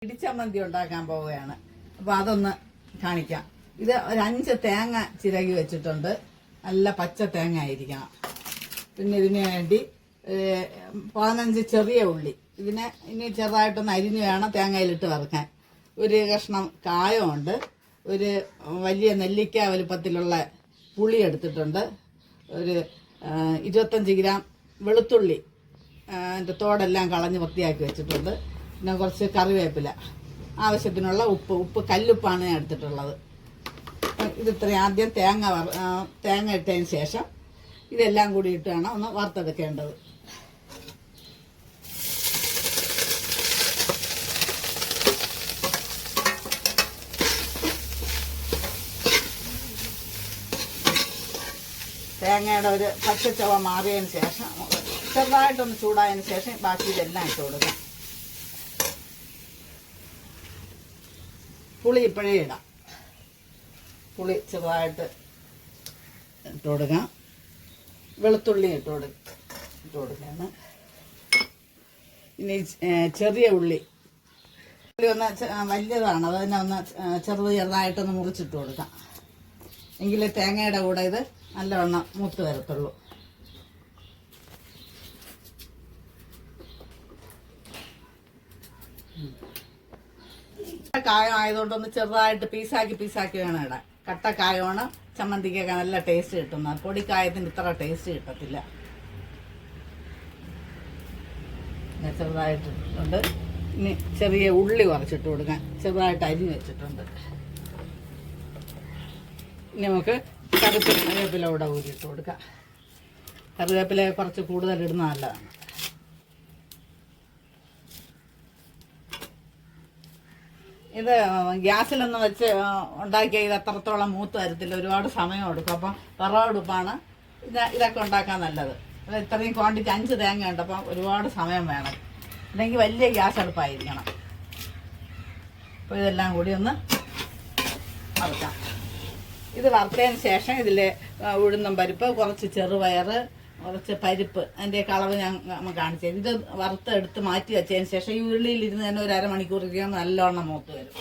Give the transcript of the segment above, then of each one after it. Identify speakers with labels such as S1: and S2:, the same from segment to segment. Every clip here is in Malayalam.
S1: ഇടിച്ചമ്മന്തി ഉണ്ടാക്കാൻ പോവുകയാണ്. അപ്പോൾ അതൊന്ന് കാണിക്കാം. ഇത് ഒരു 5 തേങ്ങ ചിരകി വെച്ചിട്ടുണ്ട്. നല്ല പച്ച തേങ്ങ ആയിരിക്കണം. പിന്നെ ഇതിന് വേണ്ടി 15 ചെറിയ ഉള്ളി. ഇതിനെ ഇനി ചെറുതായിട്ടൊന്ന് അരിഞ്ഞ് വേണം തേങ്ങയിലിട്ട് വറുക്കാൻ. ഒരു കഷ്ണം കായമുണ്ട്. ഒരു വലിയ നെല്ലിക്ക വലുപ്പത്തിലുള്ള പുളി എടുത്തിട്ടുണ്ട്. ഒരു 25 ഗ്രാം വെളുത്തുള്ളി അതിൻ്റെ തോടെല്ലാം കളഞ്ഞ് വൃത്തിയാക്കി വെച്ചിട്ടുണ്ട്. പിന്നെ കുറച്ച് കറിവേപ്പില, ആവശ്യത്തിനുള്ള ഉപ്പ് കല്ലുപ്പാണ് ഞാൻ എടുത്തിട്ടുള്ളത്. ഇതിത്രയും ആദ്യം തേങ്ങ ഇട്ടതിന് ശേഷം ഇതെല്ലാം കൂടി ഇട്ട് വേണം ഒന്ന് വറുത്തെടുക്കേണ്ടത്. തേങ്ങയുടെ ഒരു പച്ചച്ചവ മാറിയതിന് ശേഷം ചെറുതായിട്ടൊന്ന് ചൂടായതിന് ശേഷം ബാക്കി ഇതെല്ലാം ഇട്ട് കൊടുക്കാം. പുളി ഇപ്പോഴേ ഇടാം. പുളി ചെറുതായിട്ട് ഇട്ട് കൊടുക്കാം. വെളുത്തുള്ളി ഇട്ട് കൊടുക്കുകയാണ്. ഇനി ചെറിയ ഉള്ളി ഒന്ന് വലിയതാണ്, അതിനെ ഒന്ന് ചെറുതായിട്ടൊന്ന് മുറിച്ചിട്ട് കൊടുക്കാം. എങ്കിലേ തേങ്ങയുടെ കൂടെ ഇത് നല്ലവണ്ണം മൂത്ത് വരത്തുള്ളൂ. കായം ആയതുകൊണ്ടൊന്ന് ചെറുതായിട്ട് പീസാക്കി വേണം ഇടാൻ. കട്ട കായമാണ് ചമ്മന്തിക്കൊക്കെ നല്ല ടേസ്റ്റ് കിട്ടുന്നത്. പൊടിക്കായത്തിന് ഇത്ര ടേസ്റ്റ് കിട്ടത്തില്ല. ചെറുതായിട്ടുണ്ട്. ഇനി ചെറിയ ഉള്ളി കുറച്ചിട്ട് കൊടുക്കാൻ ചെറുതായിട്ട് അരിഞ്ഞ് വെച്ചിട്ടുണ്ട്. ഇനി നമുക്ക് കറിവേപ്പില കൂടെ ഊരിയിട്ട് കൊടുക്കാം. കറിവേപ്പില കുറച്ച് കൂടുതൽ ഇടുന്ന നല്ലതാണ്. ഇത് ഗ്യാസിലൊന്നും വെച്ച് ഉണ്ടാക്കിയാൽ ഇത് അത്രത്തോളം മൂത്ത് വരത്തില്ല, ഒരുപാട് സമയം എടുക്കും. അപ്പം വിറകടുപ്പാണ് ഇതൊക്കെ ഉണ്ടാക്കാൻ നല്ലത്. അത് ഇത്രയും ക്വാണ്ടിറ്റി 5 തേങ്ങ ഉണ്ട്, അപ്പം ഒരുപാട് സമയം വേണം. അല്ലെങ്കിൽ വലിയ ഗ്യാസ് അടുപ്പായിരിക്കണം. അപ്പോൾ ഇതെല്ലാം കൂടി ഒന്ന് വറുക്കാം. ഇത് വറുത്തതിന് ശേഷം ഇതിൽ ഉഴുന്നും പരിപ്പ്, കുറച്ച് ചെറുപയർ, കുറച്ച് പരിപ്പ്, അതിൻ്റെ കളവ് ഞാൻ കാണിച്ചു. ഇത് വറുത്തെടുത്ത് മാറ്റി വെച്ചതിന് ശേഷം ഈ ഉള്ളിയിലിരുന്ന് തന്നെ ഒരു അരമണിക്കൂർ ഇരിക്കാൻ നല്ലവണ്ണം മൂത്ത് വരും.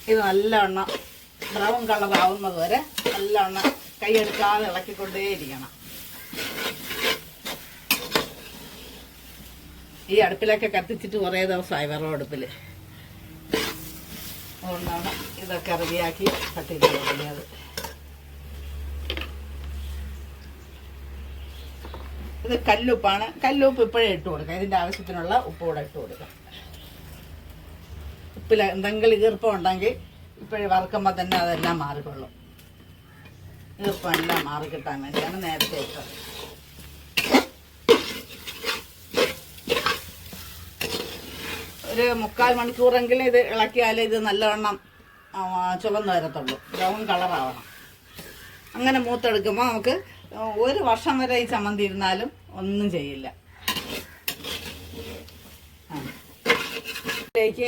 S1: ഇത് നല്ലവണ്ണം ബ്രൗൺ കളർ ആവുന്നത് വരെ നല്ലവണ്ണം കൈയെടുക്കാതെ ഇളക്കിക്കൊണ്ടേയിരിക്കണം. ഈ അടുപ്പിലൊക്കെ കത്തിച്ചിട്ട് കുറേ ദിവസമായി വിറകടുപ്പിൽ. അതുകൊണ്ടാണ് ഇതൊക്കെ റെഡിയാക്കി കത്തിയിട്ട് തുടങ്ങിയത്. ഇത് കല്ലുപ്പാണ്. കല്ലുപ്പ് ഇപ്പോഴേ ഇട്ട് കൊടുക്കാം. ഇതിൻ്റെ ആവശ്യത്തിനുള്ള ഉപ്പ് കൂടെ ഇട്ട് കൊടുക്കാം. ഉപ്പിൽ എന്തെങ്കിലും ഈർപ്പം ഉണ്ടെങ്കിൽ ഇപ്പോഴേ വറുക്കുമ്പോൾ തന്നെ അതെല്ലാം മാറിക്കൊള്ളും. ഈർപ്പം എല്ലാം മാറി കിട്ടാൻ വേണ്ടിയാണ് നേരത്തെ ഇട്ടത്. ഒരു 3/4 മണിക്കൂറെങ്കിലും ഇത് ഇളക്കിയാലേ ഇത് നല്ലവണ്ണം ചുവന്ന് വരത്തുള്ളൂ. ബ്രൗൺ കളറാവണം. അങ്ങനെ മൂത്തെടുക്കുമ്പോൾ നമുക്ക് 1 വർഷം വരെ ഈ ചമ്മന്തി ഇരുന്നാലും ഒന്നും ചെയ്യില്ല. ഇതിലേക്ക്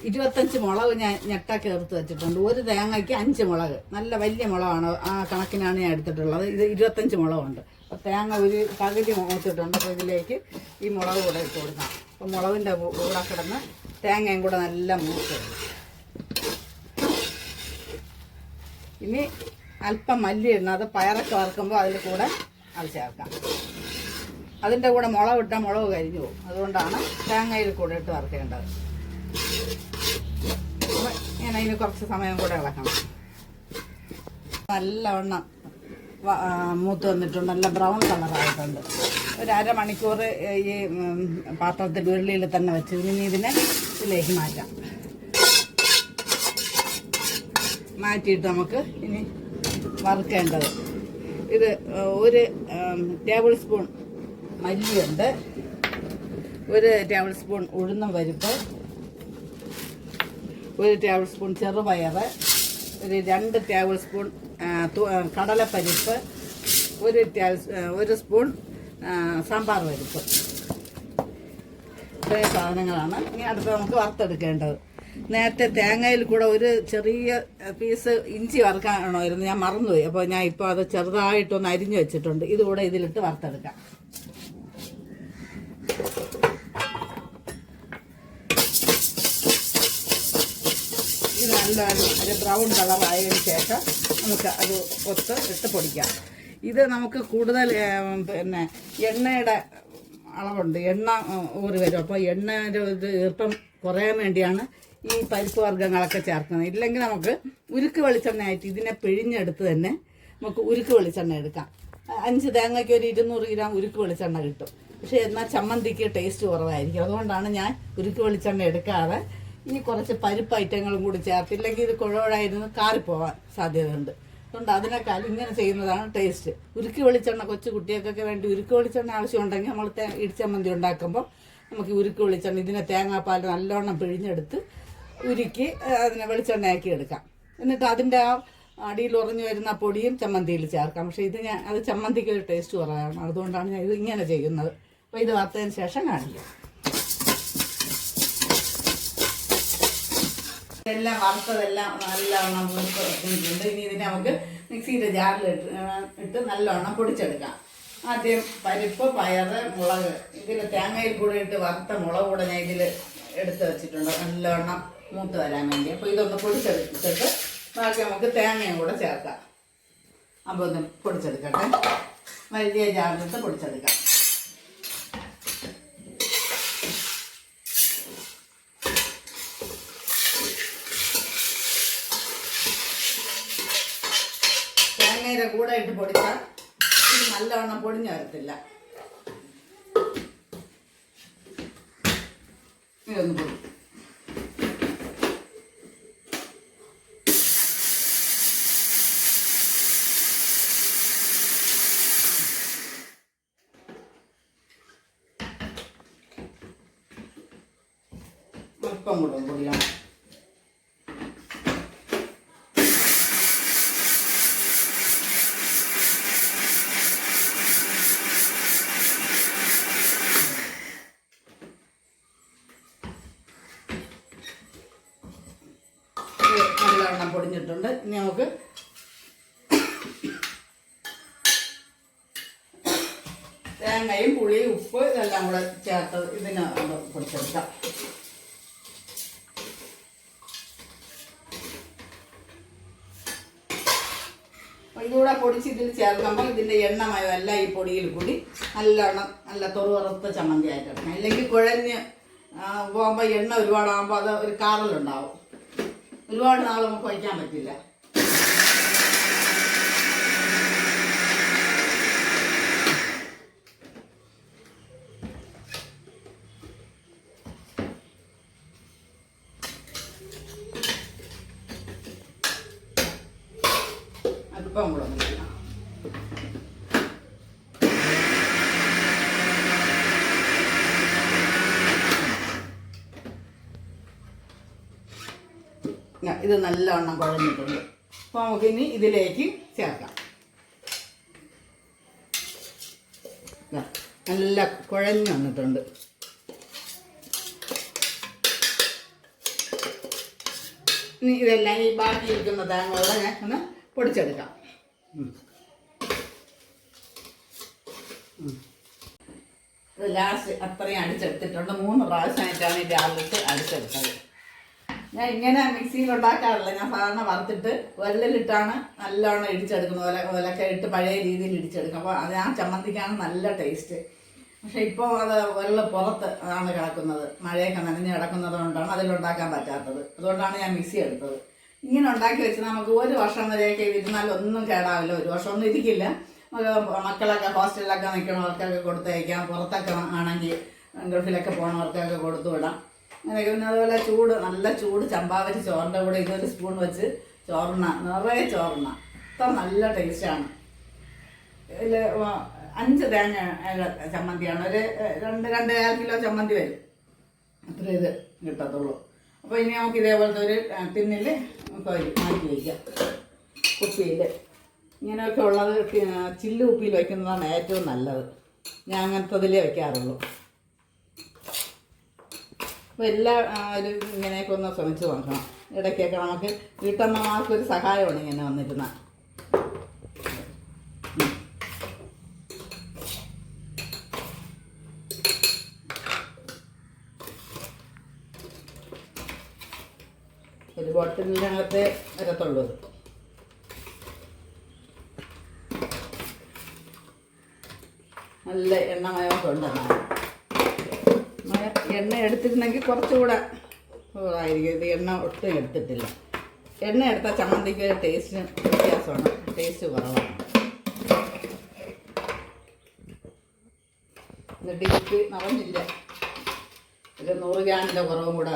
S1: 25 മുളക് ഞാൻ ഞെട്ടൊക്കെ എടുത്ത് വെച്ചിട്ടുണ്ട്. ഒരു തേങ്ങയ്ക്ക് 5 മുളക്, നല്ല വലിയ മുളകാണ്. ആ കണക്കിനാണ് ഞാൻ എടുത്തിട്ടുള്ളത്. ഇത് 25 മുളകുണ്ട്. അപ്പോൾ തേങ്ങ ഒരു പകുതി മൂത്തിട്ടുണ്ട്. അപ്പോൾ ഇതിലേക്ക് ഈ മുളക് കൂടെ ഇട്ട് കൊടുക്കാം. അപ്പോൾ മുളകിൻ്റെ കൂടെ കിടന്ന് തേങ്ങയും കൂടെ നല്ല മൂത്ത്. ഇനി അല്പം മല്ലി ഇടണം. അത് പയറൊക്കെ വറുക്കുമ്പോൾ അതിൽ കൂടെ അത് ചേർക്കാം. അതിൻ്റെ കൂടെ മുളക് ഇട്ടാൽ മുളക് കരിഞ്ഞു പോകും. അതുകൊണ്ടാണ് തേങ്ങയിൽ കൂടെ ഇട്ട് വറുക്കേണ്ടത്. ഇങ്ങനെ അതിന് കുറച്ച് സമയം കൂടെ ഇളക്കണം. നല്ലവണ്ണം മൂത്ത് വന്നിട്ടുണ്ട്. നല്ല ബ്രൗൺ കളറായിട്ടുണ്ട്. ഒരു അരമണിക്കൂർ ഈ പാത്രത്തിൽ ഉരുളിയിൽ തന്നെ വെച്ച് ഇനി ഇതിനെ ഇതിലേക്ക് മാറ്റാം. മാറ്റിയിട്ട് നമുക്ക് ഇനി വറുക്കേണ്ടത്. ഇത് ഒരു ടേബിൾ സ്പൂൺ മല്ലിയുണ്ട്, ഒരു ടേബിൾ സ്പൂൺ ഉഴുന്നും പരിപ്പ്, ഒരു ടേബിൾ സ്പൂൺ ചെറുപയർ, ഒരു 2 ടേബിൾ സ്പൂൺ കടലപ്പരിപ്പ്, ഒരു സ്പൂൺ സാമ്പാർ പരിപ്പ്. ഇത്രയും സാധനങ്ങളാണ് ഇനി അടുത്ത് നമുക്ക് വറുത്തെടുക്കേണ്ടത്. നേരത്തെ തേങ്ങയിൽ കൂടെ ഒരു ചെറിയ പീസ് ഇഞ്ചി വറുക്കാനാണോയിരുന്നു, ഞാൻ മറന്നുപോയി. അപ്പോൾ ഞാൻ ഇപ്പോൾ അത് ചെറുതായിട്ടൊന്ന് അരിഞ്ഞു വെച്ചിട്ടുണ്ട്. ഇതുകൂടെ ഇതിലിട്ട് വറുത്തെടുക്കാം. നല്ല ഒരു ബ്രൗൺ കളറായതിന് ശേഷം നമുക്ക് അത് ഇട്ട് പൊടിക്കാം. ഇത് നമുക്ക് കൂടുതൽ പിന്നെ എണ്ണയുടെ അളവുണ്ട്, എണ്ണ ഊറി വരും. അപ്പോൾ എണ്ണയുടെ ഇത് ഈർപ്പം കുറയാൻ വേണ്ടിയാണ് ഈ പരിപ്പ് വർഗ്ഗങ്ങളൊക്കെ ചേർക്കുന്നത്. ഇല്ലെങ്കിൽ നമുക്ക് ഉരുക്ക് വെളിച്ചെണ്ണയായിട്ട് ഇതിനെ പിഴിഞ്ഞെടുത്ത് തന്നെ നമുക്ക് ഉരുക്ക് വെളിച്ചെണ്ണ എടുക്കാം. 5 തേങ്ങയ്ക്ക് ഒരു 200 ഗ്രാം ഉരുക്ക് വെളിച്ചെണ്ണ കിട്ടും. പക്ഷേ എന്നാൽ ചമ്മന്തിക്ക് ടേസ്റ്റ് കുറവായിരിക്കും. അതുകൊണ്ടാണ് ഞാൻ ഉരുക്ക് വെളിച്ചെണ്ണ എടുക്കാതെ ഈ കുറച്ച് പരിപ്പ് ഐറ്റങ്ങളും കൂടി ചേർത്തില്ലെങ്കിൽ ഇത് കുഴവഴായിരുന്നു കാറിപ്പോവാൻ സാധ്യതയുണ്ട്. അതുകൊണ്ട് അതിനേക്കാൾ ഇങ്ങനെ ചെയ്യുന്നതാണ് ടേസ്റ്റ്. ഉരുക്ക് വെളിച്ചെണ്ണ കൊച്ചു കുട്ടികൾക്കൊക്കെ വേണ്ടി ഉരുക്ക് വെളിച്ചെണ്ണ ആവശ്യമുണ്ടെങ്കിൽ നമ്മൾ ഇടിച്ചമ്മന്തി ഉണ്ടാക്കുമ്പോൾ നമുക്ക് ഉരുക്ക് വെളിച്ചെണ്ണ ഇതിനെ തേങ്ങാപ്പാൽ നല്ലോണം പിഴിഞ്ഞെടുത്ത് ഉരുക്കി അതിനെ വെളിച്ചെണ്ണയാക്കി എടുക്കാം. എന്നിട്ട് അതിൻ്റെ ആ അടിയിൽ ഉറഞ്ഞു വരുന്ന പൊടിയും ചമ്മന്തിയിൽ ചേർക്കാം. പക്ഷേ ഇത് അത് ചമ്മന്തിക്ക് ഒരു ടേസ്റ്റ് കുറവാണ്. അതുകൊണ്ടാണ് ഞാൻ ഇത് ഇങ്ങനെ ചെയ്യുന്നത്. അപ്പോൾ ഇത് വറുത്തതിന് ശേഷം കാണിക്കാം. എല്ലാം വറുത്തതെല്ലാം നല്ലവണ്ണം വെച്ചിട്ടുണ്ട്. ഇനി ഇതിനെ നമുക്ക് മിക്സിയുടെ ജാറിൽ ഇട്ട് നല്ലവണ്ണം പൊടിച്ചെടുക്കാം. ആദ്യം പരിപ്പ്, പയറ്, മുളക്, ഇതിൽ തേങ്ങയിൽ കൂടെ ഇട്ട് വറുത്ത മുളക് കൂടെ ഞാൻ ഇതിൽ എടുത്ത് വെച്ചിട്ടുണ്ട് നല്ലവണ്ണം മൂത്ത് വരാൻ വേണ്ടി. അപ്പോൾ ഇതൊന്ന് പൊടിച്ചെടുത്തിട്ട് ബാക്കി നമുക്ക് തേങ്ങയും കൂടെ ചേർക്കാം. അപ്പോൾ ഒന്ന് പൊടിച്ചെടുക്കട്ടെ. വലിയ ജാറിലിട്ട് പൊടിച്ചെടുക്കാം. തേങ്ങയുടെ കൂടെ ഇട്ട് പൊടിച്ചാൽ ഇത് നല്ലവണ്ണം പൊടിഞ്ഞു വരത്തില്ല. ഇതൊന്ന് പൊടി അല്പം കൂടെ പൊടിയാണ്. നല്ലവണ്ണം പൊടിഞ്ഞിട്ടുണ്ട്. ഇനി നമുക്ക് തേങ്ങയും പുളിയും ഉപ്പ് ഇതെല്ലാം കൂടെ ചേർത്ത് ഇതിനെ പൊടിച്ചെടുക്കാം. ഇതുകൂടെ പൊടിച്ച് ഇതിൽ ചേർക്കുമ്പോൾ ഇതിൻ്റെ എണ്ണമയം എല്ലാം ഈ പൊടിയിൽ കൂടി നല്ലവണ്ണം നല്ല തൊറുവറുത്ത ചമ്മന്തി ആയിട്ടാണ്. അല്ലെങ്കിൽ കുഴഞ്ഞ് പോകുമ്പോൾ എണ്ണ ഒരുപാടാകുമ്പോൾ അത് ഒരു കാറലുണ്ടാവും. ഒരുപാട് നാൾ നമുക്ക് വയ്ക്കാൻ പറ്റില്ല. അല്പം കൂടെ ഇത് നല്ലവണ്ണം കുഴഞ്ഞിട്ടുണ്ട്. അപ്പോൾ നമുക്കിനി ഇതിലേക്ക് ചേർക്കാം. നല്ല കുഴഞ്ഞു വന്നിട്ടുണ്ട്. ഇനി ഇതെല്ലാം ഈ ബാക്കി ഇരിക്കുന്ന തേങ്ങയോടെ ഞാൻ ഒന്ന് പൊടിച്ചെടുക്കാം. ഇത് ലാസ്റ്റ് അത്രയും അടിച്ചെടുത്തിട്ടുണ്ട്. 3 പ്രാവശ്യമായിട്ടാണ് ഈ രാവിലത്തെ അടിച്ചെടുത്തത്. ഞാൻ ഇങ്ങനെ മിക്സിയിൽ ഉണ്ടാക്കാറില്ല. ഞാൻ സാധാരണ വറുത്തിട്ട് ഉരലിലിട്ടാണ് നല്ലോണം ഇടിച്ചെടുക്കുന്നത്. ഒലക്കെ ഇട്ട് പഴയ രീതിയിൽ ഇടിച്ചെടുക്കും. അപ്പോൾ അത് ആ ചമ്മന്തിക്കാണ് നല്ല ടേസ്റ്റ്. പക്ഷെ ഇപ്പോൾ അത് ഉരൽ പുറത്ത് ആണ് കിടക്കുന്നത്. മഴയൊക്കെ നനഞ്ഞ് കിടക്കുന്നത് കൊണ്ടാണ് അതിലുണ്ടാക്കാൻ പറ്റാത്തത്. അതുകൊണ്ടാണ് ഞാൻ മിക്സി എടുത്തത്. ഇങ്ങനെ ഉണ്ടാക്കി വെച്ച് നമുക്ക് 1 വർഷം വരെയൊക്കെ ഇരുന്നാൽ ഒന്നും കേടാവില്ല. 1 വർഷമൊന്നും ഇരിക്കില്ല. മക്കളൊക്കെ ഹോസ്റ്റലിലൊക്കെ നിൽക്കണവർക്കൊക്കെ കൊടുത്തയക്കാം. പുറത്തൊക്കെ ആണെങ്കിൽ ഗൾഫിലൊക്കെ പോകണവർക്കൊക്കെ കൊടുത്തു വിടാം. അങ്ങനെയൊക്കെ. പിന്നെ അതുപോലെ നല്ല ചൂട് ചമ്പാവരി ചോറിൻ്റെ കൂടെ ഇതൊരു സ്പൂൺ വെച്ച് നിറയെ ചോറിന അത്ര നല്ല ടേസ്റ്റാണ്. ഇതിൽ 5 തേങ്ങ ചമ്മന്തിയാണ്. ഒരു 2-2.5 കിലോ ചമ്മന്തി വരും. അത്ര ഇത് കിട്ടത്തുള്ളൂ. അപ്പോൾ ഇനി നമുക്ക് ഇതേപോലത്തെ ഒരു ടിന്നിൽ മാറ്റി വയ്ക്കാം. കുപ്പിയിൽ ഇങ്ങനെയൊക്കെ ഉള്ളത് ചില്ല് കുപ്പിയിൽ വയ്ക്കുന്നതാണ് ഏറ്റവും നല്ലത്. ഞാൻ അങ്ങനത്തതിലേ വയ്ക്കാറുള്ളൂ. അപ്പോൾ എല്ലാവരും ഇങ്ങനെയൊക്കെ ഒന്ന് ശ്രമിച്ച് നോക്കണം. ഇടയ്ക്കൊക്കെ നമുക്ക് വീട്ടമ്മമാർക്കൊരു സഹായമാണ് ഇങ്ങനെ വന്നിരുന്ന. ഒരു ബോട്ടിലിനകത്തെ വരത്തുള്ളൂ ഇത്. നല്ല എണ്ണമയമൊക്കെ ഉണ്ടെന്നാണ്. എണ്ണ എടുത്തിരുന്നെങ്കിൽ കുറച്ചുകൂടെ ആയിരിക്കും. ഇത് എണ്ണ ഒട്ടും എടുത്തിട്ടില്ല. എണ്ണ എടുത്ത ചമ്മന്തിക്ക് ടേസ്റ്റ് വ്യത്യാസമാണ്, ടേസ്റ്റ് കുറവാണ്. എന്നിട്ട് എനിക്ക് നിറഞ്ഞില്ല, ഒരു 100 ഗ്രാമിൻ്റെ കുറവും കൂടെ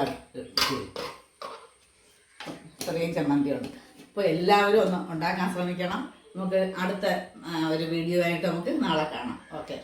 S1: ഇത്രയും ചമ്മന്തിയുണ്ട്. അപ്പോൾ എല്ലാവരും ഒന്ന് ഉണ്ടാക്കാൻ ശ്രമിക്കണം. നമുക്ക് അടുത്ത ഒരു വീഡിയോ ആയിട്ട് നമുക്ക് നാളെ കാണാം. ഓക്കെ.